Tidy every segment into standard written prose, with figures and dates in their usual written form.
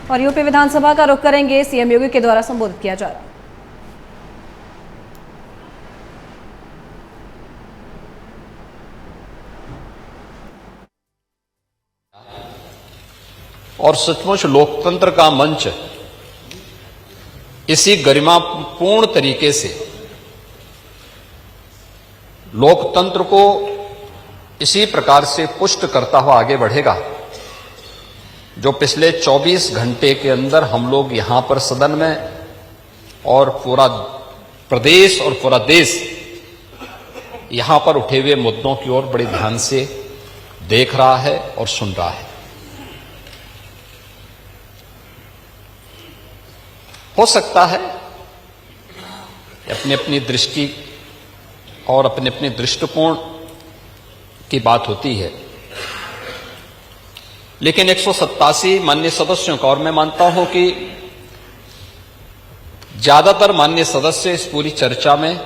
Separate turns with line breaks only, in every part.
और यूपी विधानसभा का रुख करेंगे। सीएम योगी के द्वारा संबोधित किया जा रहा।
और सचमुच लोकतंत्र का मंच इसी गरिमापूर्ण तरीके से लोकतंत्र को इसी प्रकार से पुष्ट करता हुआ आगे बढ़ेगा जो पिछले 24 घंटे के अंदर हम लोग यहां पर सदन में और पूरा प्रदेश और पूरा देश यहां पर उठे हुए मुद्दों की ओर बड़े ध्यान से देख रहा है और सुन रहा है। हो सकता है अपनी अपनी दृष्टि और अपने अपने दृष्टिकोण की बात होती है, लेकिन 187 माननीय सदस्यों का, और मैं मानता हूं कि ज्यादातर माननीय सदस्य इस पूरी चर्चा में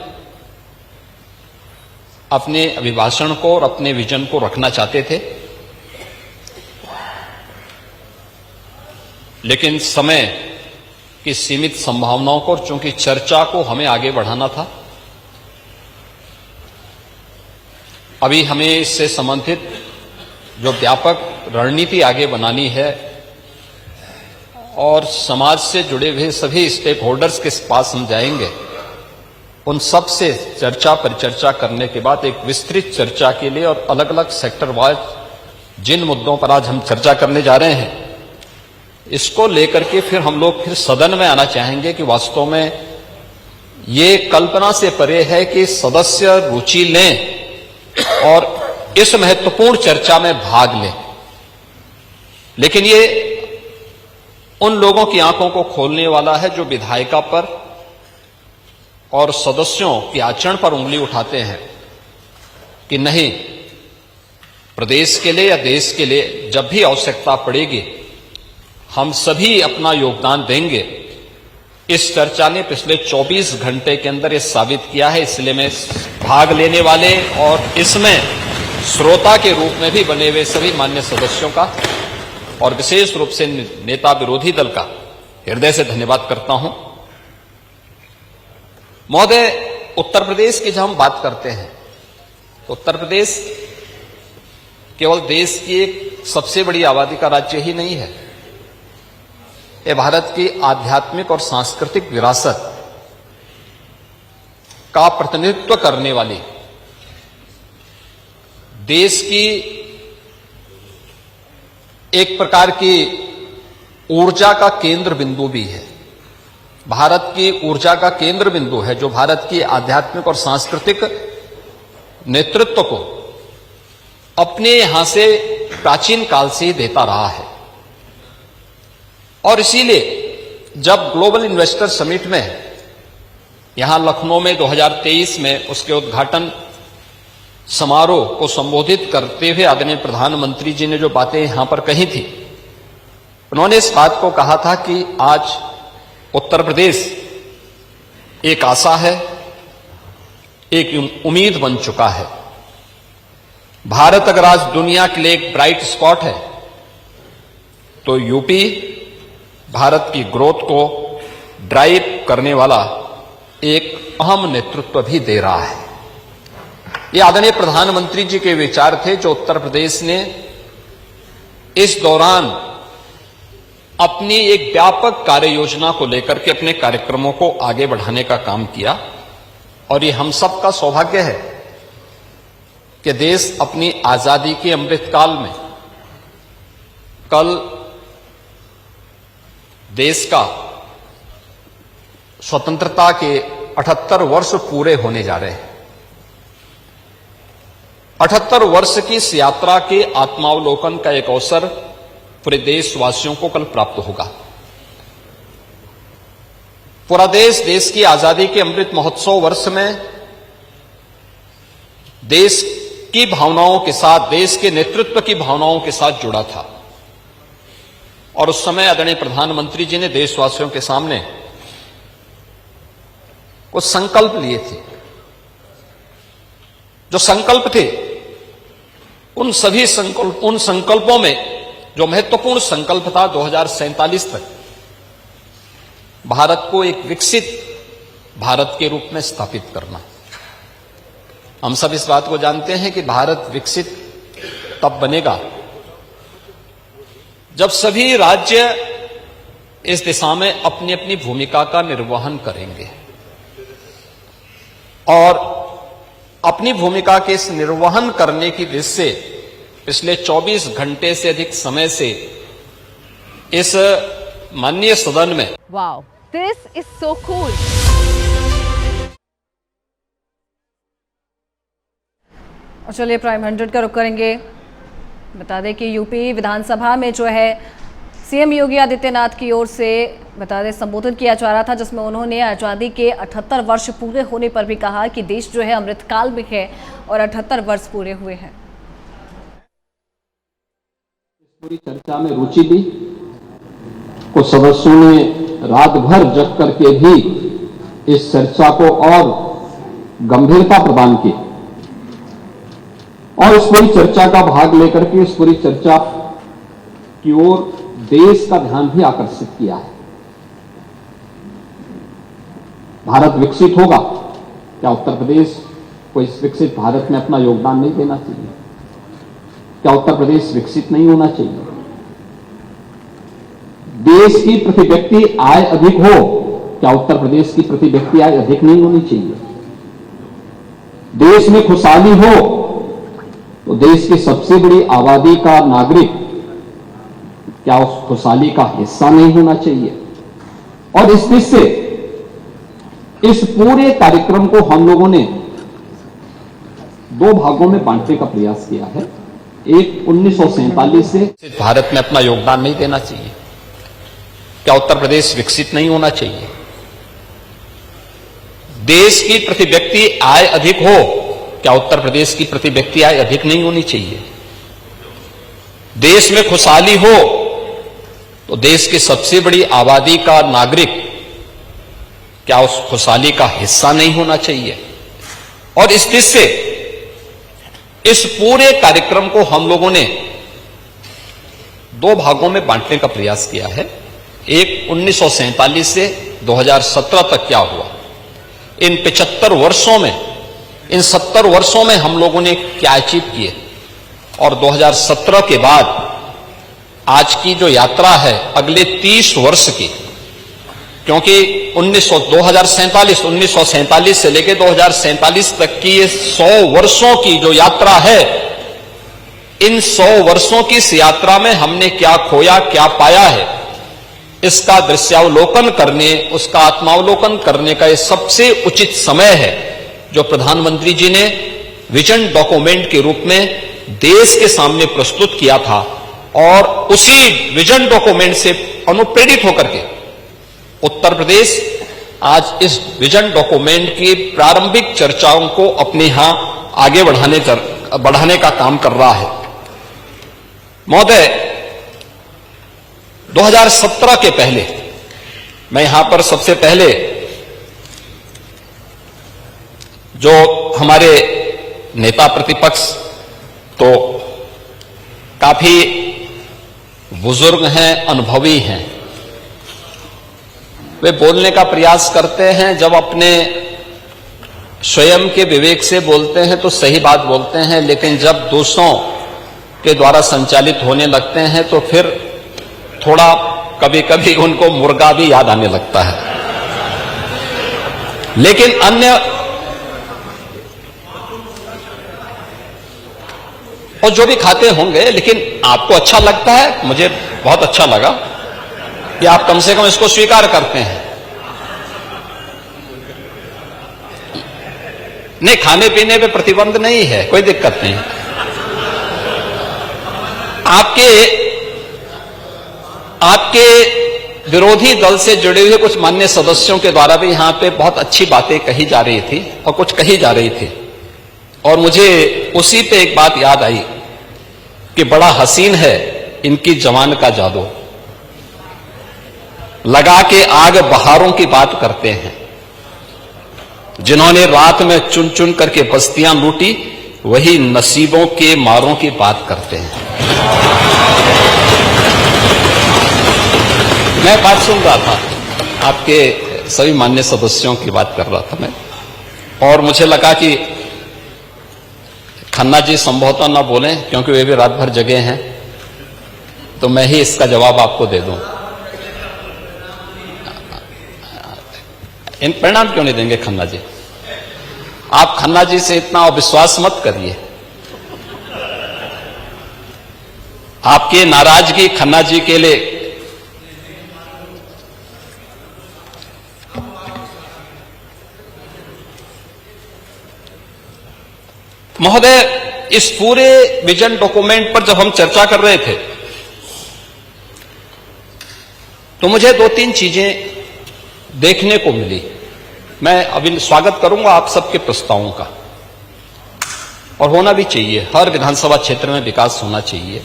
अपने अभिभाषण को और अपने विजन को रखना चाहते थे, लेकिन समय की सीमित संभावनाओं को, और चूंकि चर्चा को हमें आगे बढ़ाना था, अभी हमें इससे संबंधित जो व्यापक रणनीति आगे बनानी है और समाज से जुड़े हुए सभी स्टेक होल्डर्स के पास हम जाएंगे, उन सब से चर्चा परिचर्चा करने के बाद एक विस्तृत चर्चा के लिए और अलग अलग सेक्टर वाइज जिन मुद्दों पर आज हम चर्चा करने जा रहे हैं, इसको लेकर के फिर हम लोग फिर सदन में आना चाहेंगे कि वास्तव में ये कल्पना से परे है कि सदस्य रुचि लें और इस महत्वपूर्ण चर्चा में भाग लें, लेकिन ये उन लोगों की आंखों को खोलने वाला है जो विधायिका पर और सदस्यों के आचरण पर उंगली उठाते हैं कि नहीं, प्रदेश के लिए या देश के लिए जब भी आवश्यकता पड़ेगी हम सभी अपना योगदान देंगे। इस चर्चा ने पिछले 24 घंटे के अंदर ये साबित किया है, इसलिए मैं भाग लेने वाले और इसमें श्रोता के रूप में भी बने हुए सभी मान्य सदस्यों का और विशेष रूप से नेता विरोधी दल का हृदय से धन्यवाद करता हूं। महोदय, उत्तर प्रदेश की जब हम बात करते हैं तो उत्तर प्रदेश केवल देश की एक सबसे बड़ी आबादी का राज्य ही नहीं है, यह भारत की आध्यात्मिक और सांस्कृतिक विरासत का प्रतिनिधित्व करने वाली देश की एक प्रकार की ऊर्जा का केंद्र बिंदु भी है। भारत की ऊर्जा का केंद्र बिंदु है जो भारत की आध्यात्मिक और सांस्कृतिक नेतृत्व को अपने यहां से प्राचीन काल से ही देता रहा है। और इसीलिए जब ग्लोबल इन्वेस्टर समिट में यहां लखनऊ में 2023 में उसके उद्घाटन समारोह को संबोधित करते हुए आदरणीय प्रधानमंत्री जी ने जो बातें यहां पर कही थी, उन्होंने इस बात को कहा था कि आज उत्तर प्रदेश एक आशा है, एक उम्मीद बन चुका है। भारत अगर आज दुनिया के लिए एक ब्राइट स्पॉट है तो यूपी भारत की ग्रोथ को ड्राइव करने वाला एक अहम नेतृत्व भी दे रहा है। ये आदरणीय प्रधानमंत्री जी के विचार थे जो उत्तर प्रदेश ने इस दौरान अपनी एक व्यापक कार्य योजना को लेकर के अपने कार्यक्रमों को आगे बढ़ाने का काम किया। और ये हम सब का सौभाग्य है कि देश अपनी आजादी के अमृतकाल में कल देश का स्वतंत्रता के 78 वर्ष पूरे होने जा रहे हैं। 78 वर्ष की इस यात्रा के आत्मावलोकन का एक अवसर पूरे देशवासियों को कल प्राप्त होगा। पूरा देश की आजादी के अमृत महोत्सव वर्ष में देश की भावनाओं के साथ, देश के नेतृत्व की भावनाओं के साथ जुड़ा था। और उस समय आदरणीय प्रधानमंत्री जी ने देशवासियों के सामने कुछ संकल्प लिए थे। जो संकल्प थे उन संकल्पों में जो महत्वपूर्ण संकल्प था 2047 तक भारत को एक विकसित भारत के रूप में स्थापित करना। हम सब इस बात को जानते हैं कि भारत विकसित तब बनेगा जब सभी राज्य इस दिशा में अपनी अपनी भूमिका का निर्वहन करेंगे और अपनी भूमिका के इस निर्वहन करने की दृष्टि से पिछले 24 घंटे से अधिक समय से इस माननीय सदन में
Wow, this is so cool.
और चलिए प्राइम 100 का रुख करेंगे। बता दें कि यूपी विधानसभा में जो है सीएम योगी आदित्यनाथ की ओर से बता दें संबोधन किया जा रहा था, जिसमें उन्होंने आज़ादी के 78 वर्ष पूरे होने पर भी कहा कि देश जो है अमृतकाल में है और 78 वर्ष पूरे हुए हैं।
पूरी चर्चा में रुचि ली। कुछ सदस्यों ने रात भर जग करके भी इस चर्चा को और गंभीरता प्रदान की और इस पूरी चर्चा का भाग लेकर के इस पूरी चर्चा की ओर देश का ध्यान भी आकर्षित किया है। भारत विकसित होगा, क्या उत्तर प्रदेश को इस विकसित भारत में अपना योगदान नहीं देना चाहिए? क्या उत्तर प्रदेश विकसित नहीं होना चाहिए? देश की प्रति व्यक्ति आय अधिक हो, क्या उत्तर प्रदेश की प्रति व्यक्ति आय अधिक नहीं होनी चाहिए? देश में खुशहाली हो तो देश की सबसे बड़ी आबादी का नागरिक क्या उस खुशहाली का हिस्सा नहीं होना चाहिए? और इस दृष्टि से इस पूरे कार्यक्रम को हम लोगों ने दो भागों में बांटने का प्रयास किया है। एक 1947 से
भारत में अपना योगदान नहीं देना चाहिए। क्या उत्तर प्रदेश विकसित नहीं होना चाहिए? देश की प्रति व्यक्ति आय अधिक हो, क्या उत्तर प्रदेश की प्रति व्यक्ति आय अधिक नहीं होनी चाहिए? देश में खुशहाली हो तो देश की सबसे बड़ी आबादी का नागरिक क्या उस खुशहाली का हिस्सा नहीं होना चाहिए? और इस दृष्टि से इस पूरे कार्यक्रम को हम लोगों ने दो भागों में बांटने का प्रयास किया है। एक 1947 से 2017 तक क्या हुआ, इन 75 वर्षों में, इन 70 वर्षों में हम लोगों ने क्या अचीव किए, और 2017 के बाद आज की जो यात्रा है अगले 30 वर्ष की, क्योंकि 1947 से लेकर 2047 तक की ये 100 वर्षों की जो यात्रा है, इन 100 वर्षों की इस यात्रा में हमने क्या खोया, क्या पाया है, इसका दृश्यावलोकन करने, उसका आत्मावलोकन करने का ये सबसे उचित समय है जो प्रधानमंत्री जी ने विजन डॉक्यूमेंट के रूप में देश के सामने प्रस्तुत किया था। और उसी विजन डॉक्यूमेंट से अनुप्रेरित होकर के उत्तर प्रदेश आज इस विजन डॉक्यूमेंट की प्रारंभिक चर्चाओं को अपने यहां आगे बढ़ाने का काम कर रहा है। महोदय, 2017 के पहले मैं यहां पर सबसे पहले जो हमारे नेता प्रतिपक्ष तो काफी बुजुर्ग हैं, अनुभवी हैं, वे बोलने का प्रयास करते हैं। जब अपने स्वयं के विवेक से बोलते हैं तो सही बात बोलते हैं, लेकिन जब दूसरों के द्वारा संचालित होने लगते हैं तो फिर थोड़ा कभी कभी उनको मुर्गा भी याद आने लगता है। लेकिन अन्य और जो भी खाते होंगे, लेकिन आपको अच्छा लगता है, मुझे बहुत अच्छा लगा कि आप कम से कम इसको स्वीकार करते हैं। नहीं, खाने पीने पे प्रतिबंध नहीं है, कोई दिक्कत नहीं। आपके विरोधी दल से जुड़े हुए कुछ मान्य सदस्यों के द्वारा भी यहां पे बहुत अच्छी बातें कही जा रही थी और कुछ कही जा रही थी, और मुझे उसी पे एक बात याद आई कि बड़ा हसीन है इनकी जवान का जादू, लगा के आग बहारों की बात करते हैं। जिन्होंने रात में चुन चुन करके बस्तियां लूटी, वही नसीबों के मारों की बात करते हैं। मैं बात सुन रहा था, आपके सभी मान्य सदस्यों की बात कर रहा था मैं, और मुझे लगा कि खन्ना जी संभवतः ना बोलें क्योंकि वे भी रात भर जगे हैं, तो मैं ही इसका जवाब आपको दे दूं। इन परिणाम क्यों नहीं देंगे खन्ना जी? आप खन्ना जी से इतना अविश्वास मत करिए। आपकी नाराजगी खन्ना जी के लिए महोदय, इस पूरे विजन डॉक्यूमेंट पर जब हम चर्चा कर रहे थे तो मुझे दो तीन चीजें देखने को मिली। मैं अभी स्वागत करूंगा आप सबके प्रस्तावों का, और होना भी चाहिए। हर विधानसभा क्षेत्र में विकास होना चाहिए,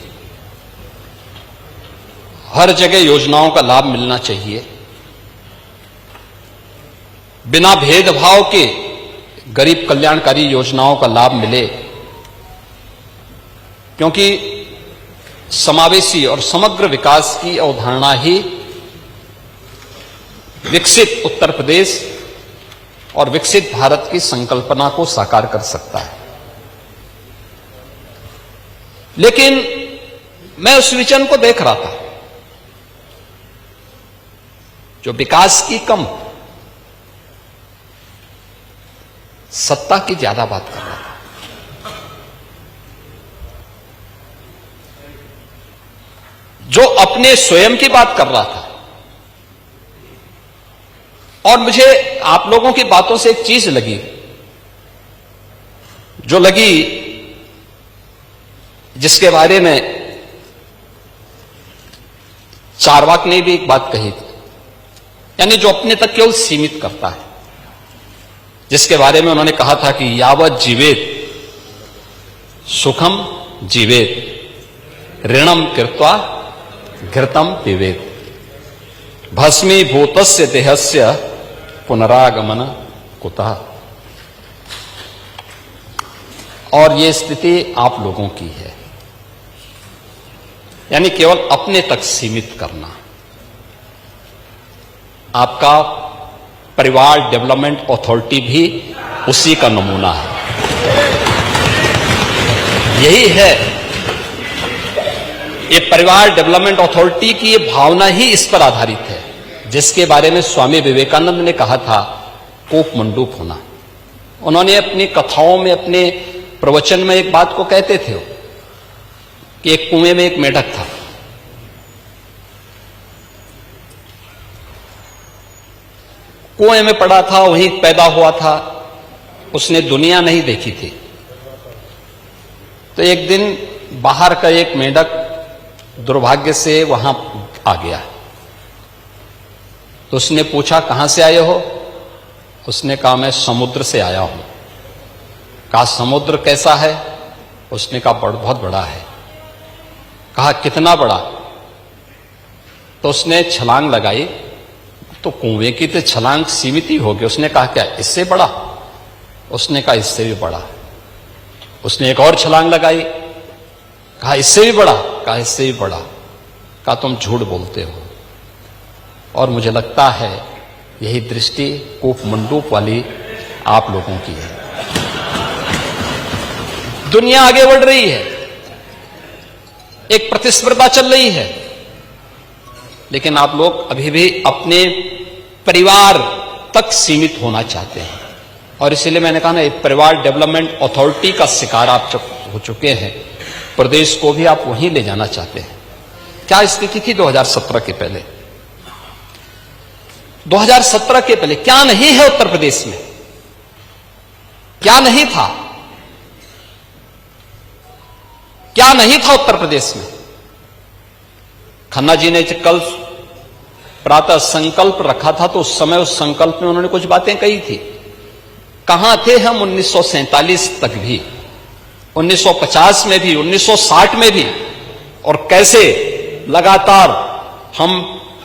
हर जगह योजनाओं का लाभ मिलना चाहिए, बिना भेदभाव के गरीब कल्याणकारी योजनाओं का लाभ मिले, क्योंकि समावेशी और समग्र विकास की अवधारणा ही विकसित उत्तर प्रदेश और विकसित भारत की संकल्पना को साकार कर सकता है। लेकिन मैं उस विजन को देख रहा था जो विकास की कम, सत्ता की ज्यादा बात कर रहा था, जो अपने स्वयं की बात कर रहा था। और मुझे आप लोगों की बातों से एक चीज लगी, जो लगी, जिसके बारे में चारवाक ने भी एक बात कही थी, यानी जो अपने तक केवल सीमित करता है, जिसके बारे में उन्होंने कहा था कि यावत जीवेत सुखम जीवेत ऋणम कृत्वा घृतम पिबेत भस्मीभूतस्य देहस्य पुनरागमन कुतः। और ये स्थिति आप लोगों की है, यानी केवल अपने तक सीमित करना। आपका परिवार डेवलपमेंट अथॉरिटी भी उसी का नमूना है। यही है, ये परिवार डेवलपमेंट अथॉरिटी की ये भावना ही इस पर आधारित है, जिसके बारे में स्वामी विवेकानंद ने कहा था कूप मंडूक होना। उन्होंने अपनी कथाओं में, अपने प्रवचन में एक बात को कहते थे कि एक कुएं में एक मेढक था, कुएं में पड़ा था, वहीं पैदा हुआ था, उसने दुनिया नहीं देखी थी। तो एक दिन बाहर का एक मेढक दुर्भाग्य से वहां आ गया। तो उसने पूछा कहां से आए हो? उसने कहा मैं समुद्र से आया हूं। कहा समुद्र कैसा है? उसने कहा बहुत बड़ा है। कहा कितना बड़ा? तो उसने छलांग लगाई, तो कुएं की तो छलांग सीमित ही होगी। उसने कहा क्या इससे बड़ा? उसने कहा इससे भी बड़ा। उसने एक और छलांग लगाई, कहा इससे भी बड़ा? कहा इससे भी बड़ा। कहा तुम झूठ बोलते हो। और मुझे लगता है यही दृष्टि कूप मंडूक वाली आप लोगों की है। दुनिया आगे बढ़ रही है, एक प्रतिस्पर्धा चल रही है, लेकिन आप लोग अभी भी अपने परिवार तक सीमित होना चाहते हैं। और इसीलिए मैंने कहा ना, परिवार डेवलपमेंट अथॉरिटी का शिकार आप हो चुके हैं। प्रदेश को भी आप वहीं ले जाना चाहते हैं। क्या स्थिति थी 2017 के पहले? 2017 के पहले क्या नहीं है उत्तर प्रदेश में? क्या नहीं था? क्या नहीं था उत्तर प्रदेश में? खन्ना जी ने कल प्रातः संकल्प रखा था, तो उस समय उस संकल्प में उन्होंने कुछ बातें कही थी। कहां थे हम 1947 तक भी, 1950 में भी, 1960 में भी, और कैसे हम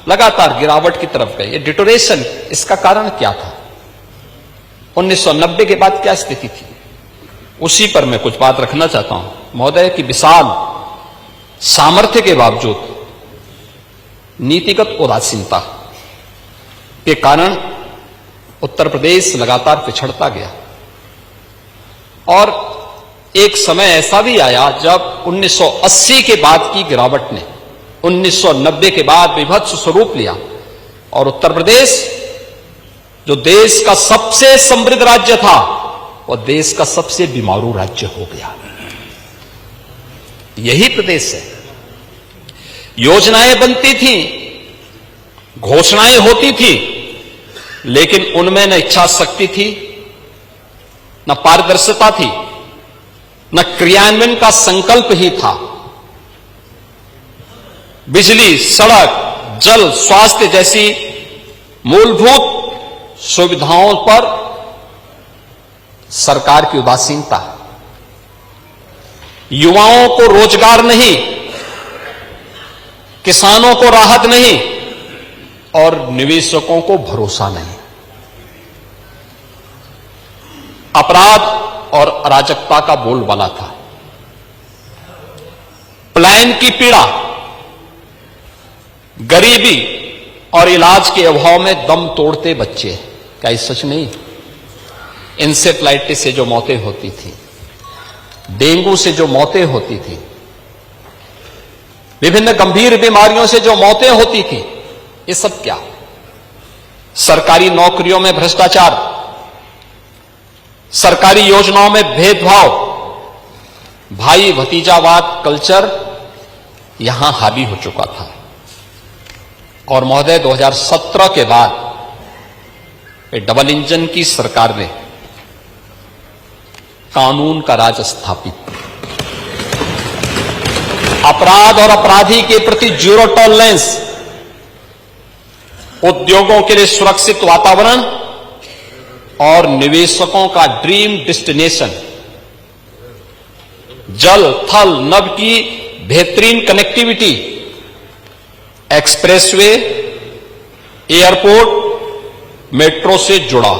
लगातार गिरावट की तरफ गए। ये डिटोरेशन, इसका कारण क्या था? 1990 के बाद क्या स्थिति थी? उसी पर मैं कुछ बात रखना चाहता हूं महोदय। कि विशाल सामर्थ्य के बावजूद नीतिगत उदासीनता के कारण उत्तर प्रदेश लगातार पिछड़ता गया और एक समय ऐसा भी आया जब 1980 के बाद की गिरावट ने 1990 के बाद विभत्स स्वरूप लिया और उत्तर प्रदेश जो देश का सबसे समृद्ध राज्य था वह देश का सबसे बीमारू राज्य हो गया। यही प्रदेश है। योजनाएं बनती थी, घोषणाएं होती थी, लेकिन उनमें न इच्छा शक्ति थी, न पारदर्शिता थी, न क्रियान्वयन का संकल्प ही था। बिजली, सड़क, जल, स्वास्थ्य जैसी मूलभूत सुविधाओं पर सरकार की उदासीनता, युवाओं को रोजगार नहीं, किसानों को राहत नहीं और निवेशकों को भरोसा नहीं। अपराध और अराजकता का बोलबाला था। पलायन की पीड़ा, गरीबी और इलाज के अभाव में दम तोड़ते बच्चे, क्या ये सच नहीं? इंसेफ्लाइटिस से जो मौतें होती थी, डेंगू से जो मौतें होती थी, विभिन्न गंभीर बीमारियों से जो मौतें होती थी, ये सब क्या? सरकारी नौकरियों में भ्रष्टाचार, सरकारी योजनाओं में भेदभाव, भाई भतीजावाद कल्चर यहां हावी हो चुका था। और महोदय 2017 के बाद डबल इंजन की सरकार ने कानून का राज स्थापित, अपराध और अपराधी के प्रति जीरो टॉलरेंस, उद्योगों के लिए सुरक्षित वातावरण और निवेशकों का ड्रीम डेस्टिनेशन, जल थल नभ की बेहतरीन कनेक्टिविटी, एक्सप्रेसवे, एयरपोर्ट, मेट्रो से जुड़ा,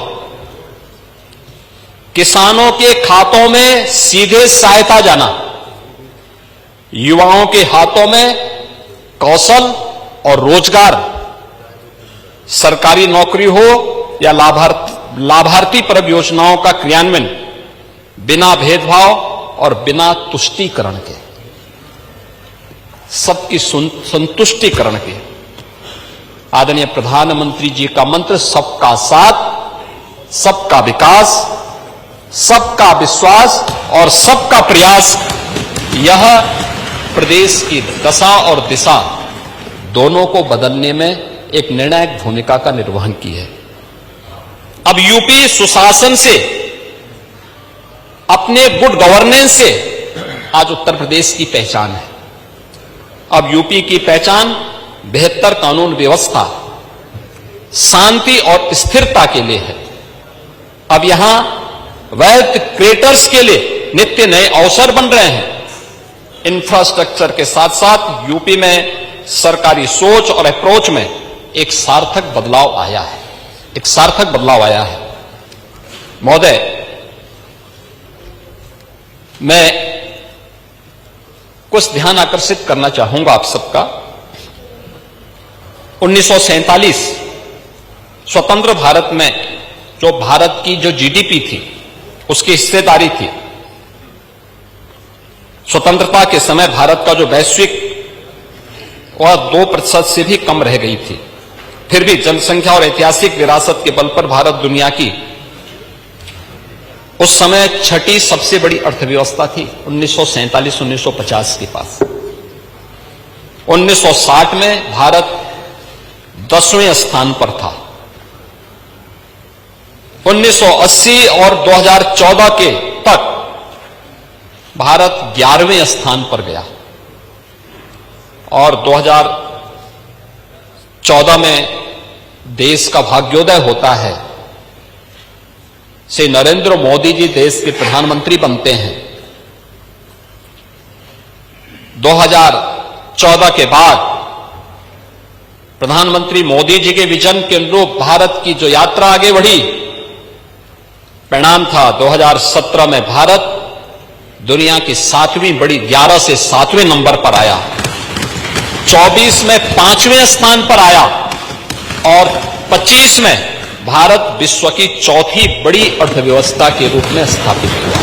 किसानों के खातों में सीधे सहायता जाना, युवाओं के हाथों में कौशल और रोजगार, सरकारी नौकरी हो या लाभार्थी परक योजनाओं का क्रियान्वयन बिना भेदभाव और बिना तुष्टीकरण के, सबकी संतुष्टिकरण के। आदरणीय प्रधानमंत्री जी का मंत्र सबका साथ, सबका विकास, सबका विश्वास और सबका प्रयास, यह प्रदेश की दशा और दिशा दोनों को बदलने में एक निर्णायक भूमिका का निर्वहन की है। अब यूपी सुशासन से, अपने गुड गवर्नेंस से आज उत्तर प्रदेश की पहचान है। अब यूपी की पहचान बेहतर कानून व्यवस्था, शांति और स्थिरता के लिए है। अब यहां वेल्थ क्रिएटर्स के लिए नित्य नए अवसर बन रहे हैं। इंफ्रास्ट्रक्चर के साथ साथ यूपी में सरकारी सोच और अप्रोच में एक सार्थक बदलाव आया है, एक सार्थक बदलाव आया है। महोदय, मैं कुछ ध्यान आकर्षित करना चाहूंगा आप सबका। 1947 स्वतंत्र भारत में जो भारत की जो जीडीपी थी, उसकी हिस्सेदारी थी, स्वतंत्रता के समय भारत का जो वैश्विक वह 2% से भी कम रह गई थी। फिर भी जनसंख्या और ऐतिहासिक विरासत के बल पर भारत दुनिया की उस समय छठी सबसे बड़ी अर्थव्यवस्था थी 1947-1950 के पास। 1960 में भारत 10वें स्थान पर था। 1980 और 2014 के तक भारत 11वें स्थान पर गया और 2014 में देश का भाग्योदय होता है से नरेंद्र मोदी जी देश के प्रधानमंत्री बनते हैं। 2014 के बाद प्रधानमंत्री मोदी जी के विजन के अनुरूप भारत की जो यात्रा आगे बढ़ी, परिणाम था 2017 में भारत दुनिया की 7वीं बड़ी 11 से 7वें नंबर पर आया। 24 में 5वें स्थान पर आया और 25 में भारत विश्व की चौथी बड़ी अर्थव्यवस्था के रूप में स्थापित हुआ।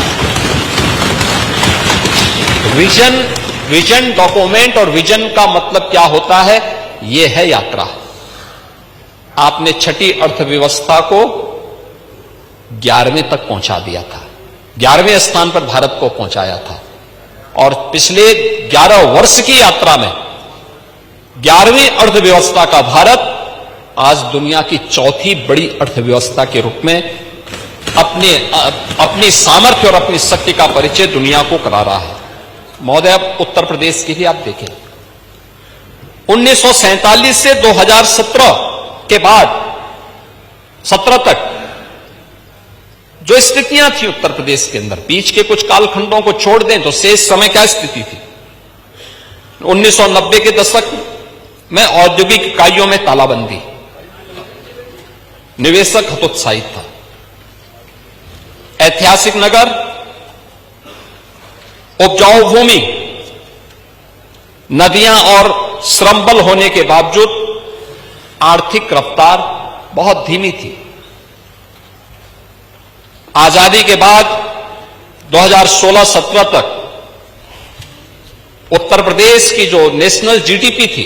विजन डॉक्यूमेंट और विजन का मतलब क्या होता है? यह है यात्रा। आपने छठी अर्थव्यवस्था को 11वें तक पहुंचा दिया था, 11वें स्थान पर भारत को पहुंचाया था और पिछले 11 वर्ष की यात्रा में 11वीं अर्थव्यवस्था का भारत आज दुनिया की चौथी बड़ी अर्थव्यवस्था के रूप में अपनी सामर्थ्य और अपनी शक्ति का परिचय दुनिया को करा रहा है। महोदय, अब उत्तर प्रदेश की भी आप देखें, 1947 से 2017 के बाद 17 तक जो स्थितियां थी उत्तर प्रदेश के अंदर, बीच के कुछ कालखंडों को छोड़ दें तो शेष समय क्या स्थिति थी? 1990 के दशक में औद्योगिक इकाइयों में तालाबंदी, निवेशक हतोत्साहित था, ऐतिहासिक नगर, उपजाऊ भूमि, नदियां और श्रमबल होने के बावजूद आर्थिक रफ्तार बहुत धीमी थी। आजादी के बाद 2016-17 तक उत्तर प्रदेश की जो नेशनल जीडीपी थी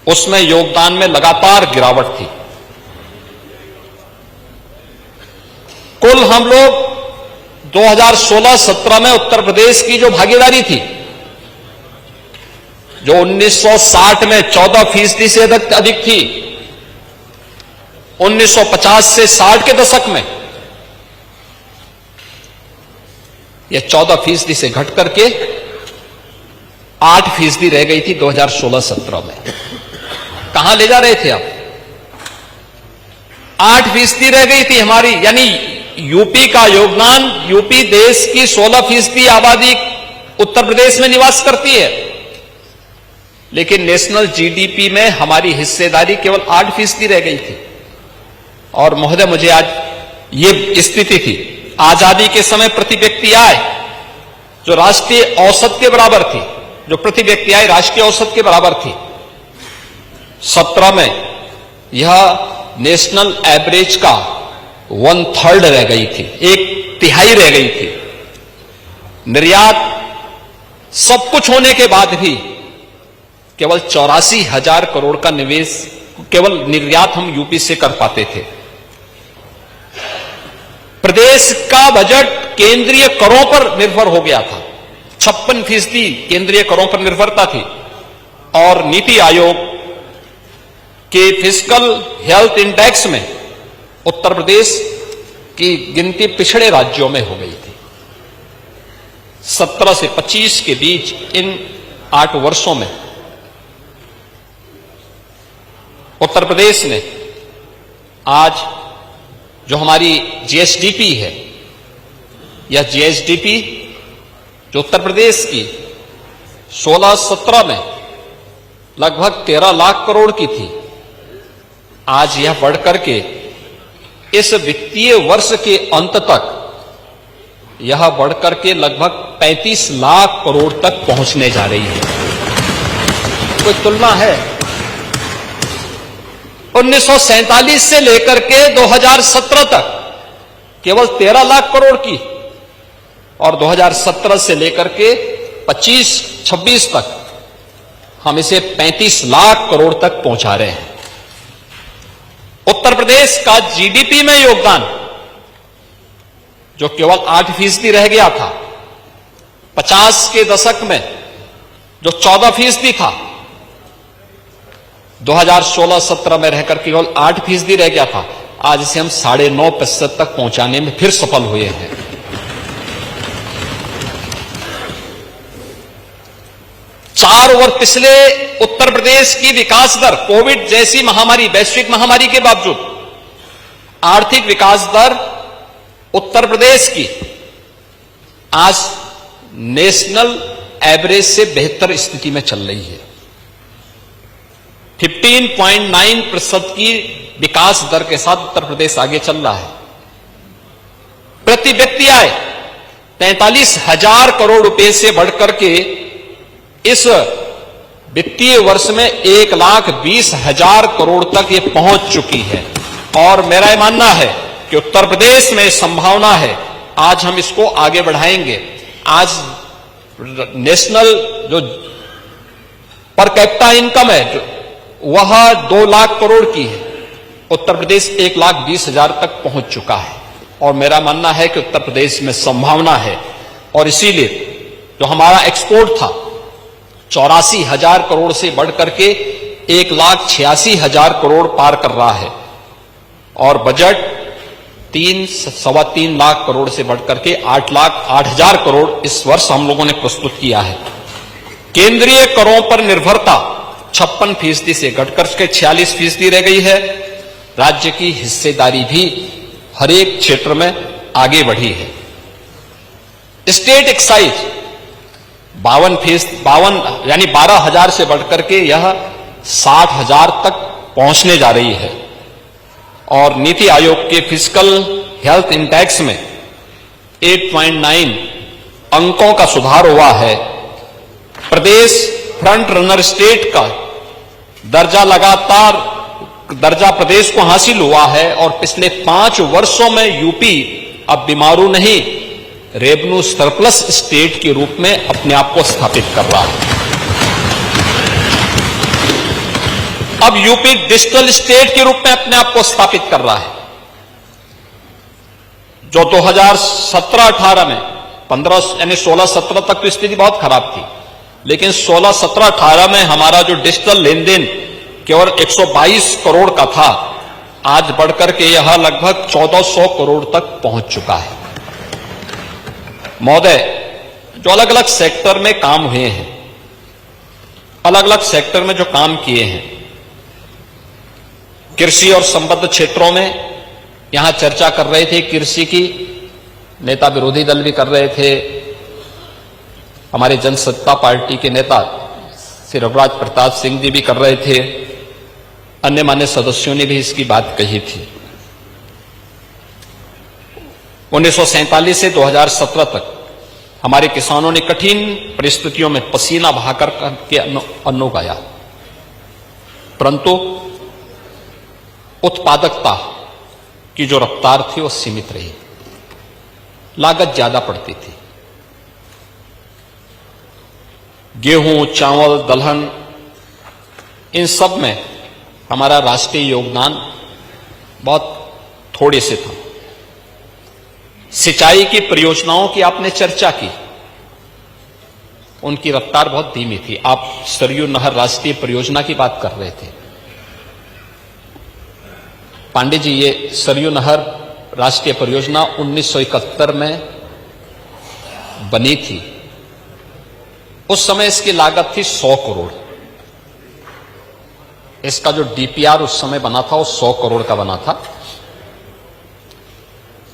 उसमें योगदान में लगातार गिरावट थी। कुल हम लोग 2016-17 में उत्तर प्रदेश की जो भागीदारी थी, जो 1960 में 14% से अधिक थी, 1950 से 60 के दशक में यह 14% से घट करके 8% रह गई थी 2016-17 में। कहां ले जा रहे थे आप? 8% रह गई थी हमारी, यानी यूपी का योगदान, यूपी देश की 16% आबादी उत्तर प्रदेश में निवास करती है, लेकिन नेशनल जीडीपी में हमारी हिस्सेदारी केवल 8% रह गई थी। और महोदय, मुझे आज ये स्थिति थी, आजादी के समय प्रति व्यक्ति आय जो राष्ट्रीय औसत के बराबर थी, जो प्रति व्यक्ति आय राष्ट्रीय औसत के बराबर थी, 17 में यह नेशनल एवरेज का 1/3 रह गई थी, 1/3 रह गई थी। निर्यात सब कुछ होने के बाद भी केवल 84,000 करोड़ का निवेश, केवल निर्यात हम यूपी से कर पाते थे। प्रदेश का बजट केंद्रीय करों पर निर्भर हो गया था, 56% केंद्रीय करों पर निर्भरता थी और नीति आयोग के फिस्कल हेल्थ इंडेक्स में उत्तर प्रदेश की गिनती पिछड़े राज्यों में हो गई थी। 17 से 25 के बीच इन 8 वर्षों में उत्तर प्रदेश ने आज जो हमारी जीएसडीपी है, यह जीएसडीपी जो उत्तर प्रदेश की 16-17 में लगभग 13 लाख करोड़ की थी, आज यह बढ़कर के इस वित्तीय वर्ष के अंत तक यह बढ़कर के लगभग 35 लाख करोड़ तक पहुंचने जा रही है। कोई तुलना है? 1947 से लेकर के 2017 तक केवल 13 लाख करोड़ की और 2017 से लेकर के 25-26 तक हम इसे 35 लाख करोड़ तक पहुंचा रहे हैं। उत्तर प्रदेश का जीडीपी में योगदान जो केवल 8% रह गया था, 50 के दशक में जो 14% था, 2016-17 में रहकर केवल 8% रह गया था, आज इसे हम 9.5% तक पहुंचाने में फिर सफल हुए हैं। चार वर्ष पिछले उत्तर प्रदेश की विकास दर, कोविड जैसी महामारी, वैश्विक महामारी के बावजूद आर्थिक विकास दर उत्तर प्रदेश की आज नेशनल एवरेज से बेहतर स्थिति में चल रही है। 15.9% की विकास दर के साथ उत्तर प्रदेश आगे चल रहा है। प्रति व्यक्ति आय 43,000 करोड़ रुपए से बढ़कर के इस वित्तीय वर्ष में 1,20,000 करोड़ तक ये पहुंच चुकी है। और मेरा यह मानना है कि उत्तर प्रदेश में संभावना है, आज हम इसको आगे बढ़ाएंगे। आज नेशनल जो पर कैपिटा इनकम है वह 2 लाख करोड़ की है, उत्तर प्रदेश 1,20,000 तक पहुंच चुका है। और मेरा मानना है कि उत्तर प्रदेश में संभावना है, और इसीलिए जो हमारा एक्सपोर्ट था 84,000 करोड़ से बढ़कर के 1,86,000 करोड़ पार कर रहा है, और बजट 3-3.25 लाख करोड़ से बढ़कर के 8,08,000 करोड़ इस वर्ष हम लोगों ने प्रस्तुत किया है। केंद्रीय करों पर निर्भरता 56% से घटकर के 46% रह गई है। राज्य की हिस्सेदारी भी हर एक क्षेत्र में आगे बढ़ी है। स्टेट एक्साइज 52 यानी 12,000 से बढ़कर के यह 60,000 तक पहुंचने जा रही है। और नीति आयोग के फिजिकल हेल्थ इंडेक्स में 8.9 अंकों का सुधार हुआ है। प्रदेश फ्रंट रनर स्टेट का दर्जा प्रदेश को हासिल हुआ है, और पिछले 5 वर्षों में यूपी अब बीमारू नहीं, रेवेन्यू सरप्लस स्टेट के रूप में अपने आप को स्थापित कर रहा है। अब यूपी डिजिटल स्टेट के रूप में अपने आप को स्थापित कर रहा है। जो 2017-18 में 15 यानी 16-17 तक तो स्थिति बहुत खराब थी, लेकिन 16-17-18 में हमारा जो डिजिटल लेन देन केवल 122 करोड़ का था, आज बढ़कर के यह लगभग 1400 करोड़ तक पहुंच चुका है। महोदय, जो अलग अलग सेक्टर में काम हुए हैं, अलग अलग सेक्टर में जो काम किए हैं, कृषि और संबद्ध क्षेत्रों में यहां चर्चा कर रहे थे, कृषि की नेता विरोधी दल भी कर रहे थे, हमारे जनसत्ता पार्टी के नेता श्री रघुराज प्रताप सिंह जी भी कर रहे थे, अन्य मान्य सदस्यों ने भी इसकी बात कही थी। 1947 से 2017 तक हमारे किसानों ने कठिन परिस्थितियों में पसीना बहाकर के अन्न उगाया, परंतु उत्पादकता की जो रफ्तार थी वो सीमित रही, लागत ज्यादा पड़ती थी। गेहूं, चावल, दलहन, इन सब में हमारा राष्ट्रीय योगदान बहुत थोड़े से था। सिंचाई की परियोजनाओं की आपने चर्चा की, उनकी रफ्तार बहुत धीमी थी। आप सरयू नहर राष्ट्रीय परियोजना की बात कर रहे थे। पांडे जी, ये सरयू नहर राष्ट्रीय परियोजना 1971 में बनी थी। उस समय इसकी लागत थी 100 करोड़। इसका जो डीपीआर उस समय बना था वो 100 करोड़ का बना था।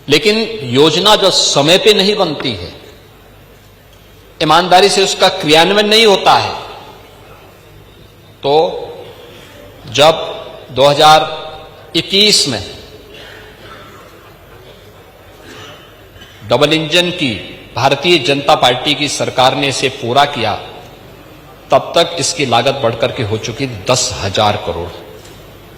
लेकिन योजना जो समय पे नहीं बनती है, ईमानदारी से उसका क्रियान्वयन नहीं होता है, तो जब 2021 में डबल इंजन की भारतीय जनता पार्टी की सरकार ने इसे पूरा किया, तब तक इसकी लागत बढ़कर के हो चुकी 10,000 करोड़।